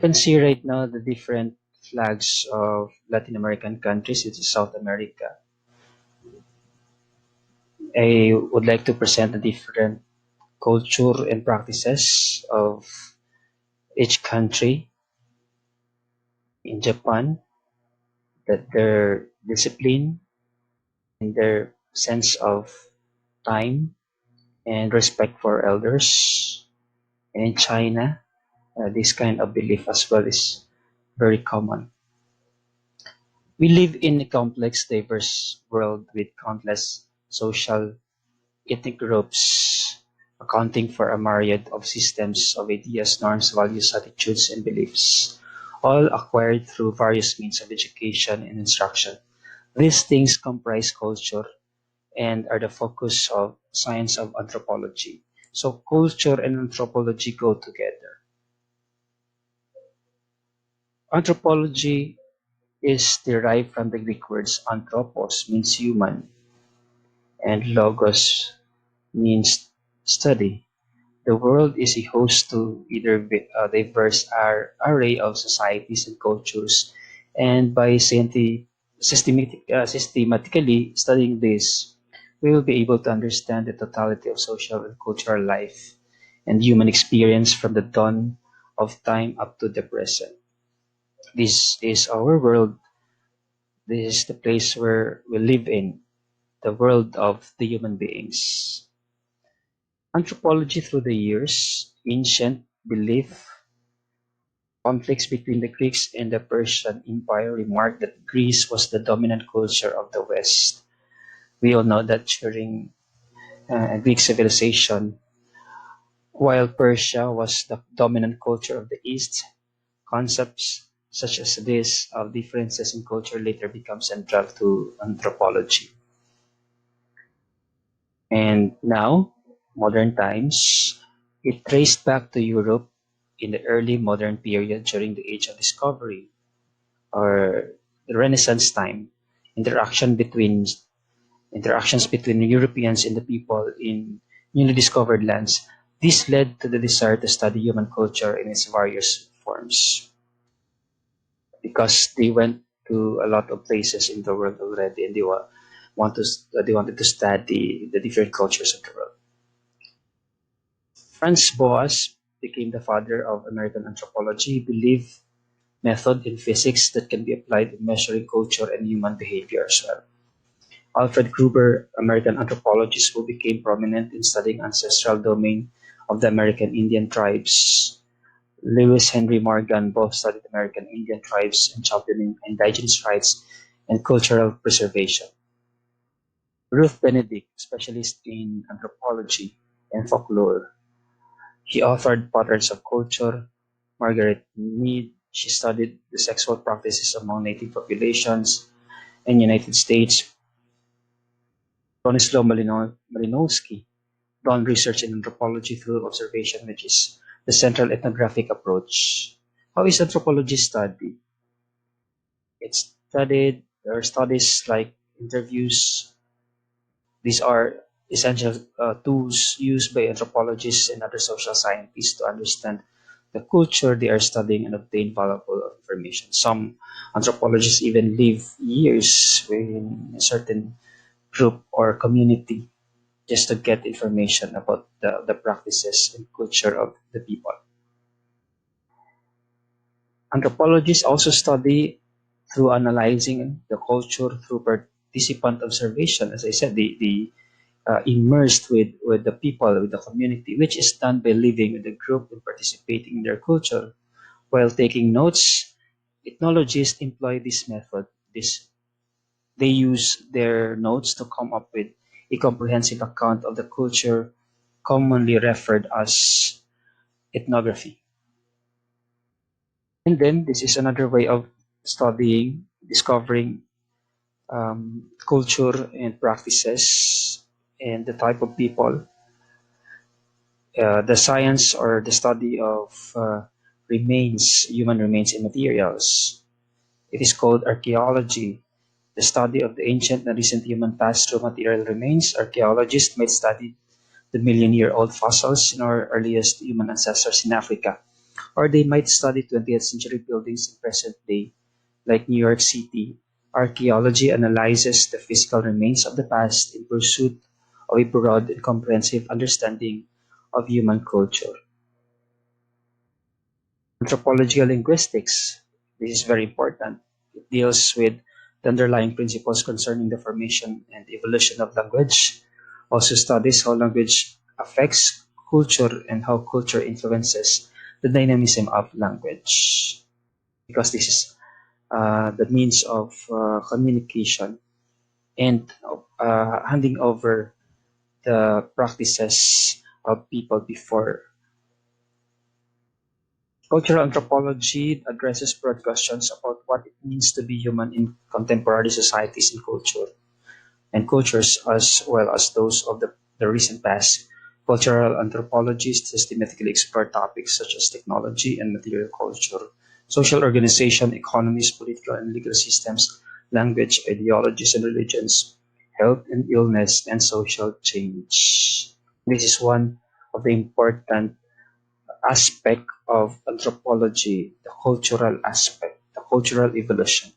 can see right now the different flags of Latin American countries, which is South America. I would like to present the different culture and practices of each country. In Japan, that their discipline and their sense of time and respect for elders. And in China, this kind of belief as well is very common. We live in a complex, diverse world with countless social, ethnic groups, accounting for a myriad of systems of ideas, norms, values, attitudes, and beliefs, all acquired through various means of education and instruction. These things comprise culture and are the focus of science of anthropology. So culture and anthropology go together. Anthropology is derived from the Greek words anthropos means human and logos means study. The world is a host to either a diverse array of societies and cultures, and by systematically studying this, we will be able to understand the totality of social and cultural life and human experience from the dawn of time up to the present. This is our world. This is the place where we live in, the world of the human beings. Anthropology through the years, ancient belief, conflicts between the Greeks and the Persian Empire remarked that Greece was the dominant culture of the West. We all know that during Greek civilization, while Persia was the dominant culture of the East, concepts such as this of differences in culture later become central to anthropology. And now, modern times, it traced back to Europe in the early modern period during the Age of Discovery or the Renaissance time. Interaction between Interactions between Europeans and the people in newly discovered lands. This led to the desire to study human culture in its various forms because they went to a lot of places in the world already and they wanted to study the different cultures of the world. Franz Boas became the father of American anthropology. He believed method in physics that can be applied in measuring culture and human behavior as well. Alfred Gruber, American anthropologist who became prominent in studying ancestral domain of the American Indian tribes. Lewis Henry Morgan both studied American Indian tribes and championing indigenous rights and cultural preservation. Ruth Benedict, specialist in anthropology and folklore. She authored Patterns of Culture. Margaret Mead, she studied the sexual practices among native populations in United States. Bronislaw Malinowski done research in anthropology through observation, which is the central ethnographic approach. How is anthropology studied? It's studied, there are studies like interviews. These are essential tools used by anthropologists and other social scientists to understand the culture they are studying and obtain valuable information. Some anthropologists even live years in a certain group or community just to get information about the practices and culture of the people. Anthropologists also study through analyzing the culture through participant observation. As I said, the immersed with the people, with the community, which is done by living with the group and participating in their culture. While taking notes, ethnologists employ this method. They use their notes to come up with a comprehensive account of the culture commonly referred as ethnography. And then this is another way of studying, discovering culture and practices and the type of people. The science or the study of human remains and materials. It is called archaeology, the study of the ancient and recent human past through material remains. Archaeologists might study the million-year-old fossils in our earliest human ancestors in Africa. Or they might study 20th century buildings in present day, like New York City. Archaeology analyzes the physical remains of the past in pursuit of a broad and comprehensive understanding of human culture. Anthropology of linguistics. This is very important. It deals with the underlying principles concerning the formation and evolution of language. Also studies how language affects culture and how culture influences the dynamism of language. Because this is the means of communication and handing over the practices of people before. Cultural anthropology addresses broad questions about what it means to be human in contemporary societies and cultures as well as those of the recent past. Cultural anthropologists systematically explore topics such as technology and material culture, social organization, economies, political and legal systems, language, ideologies and religions, health and illness, and social change. This is one of the important aspect of anthropology, the cultural aspect, the cultural evolution.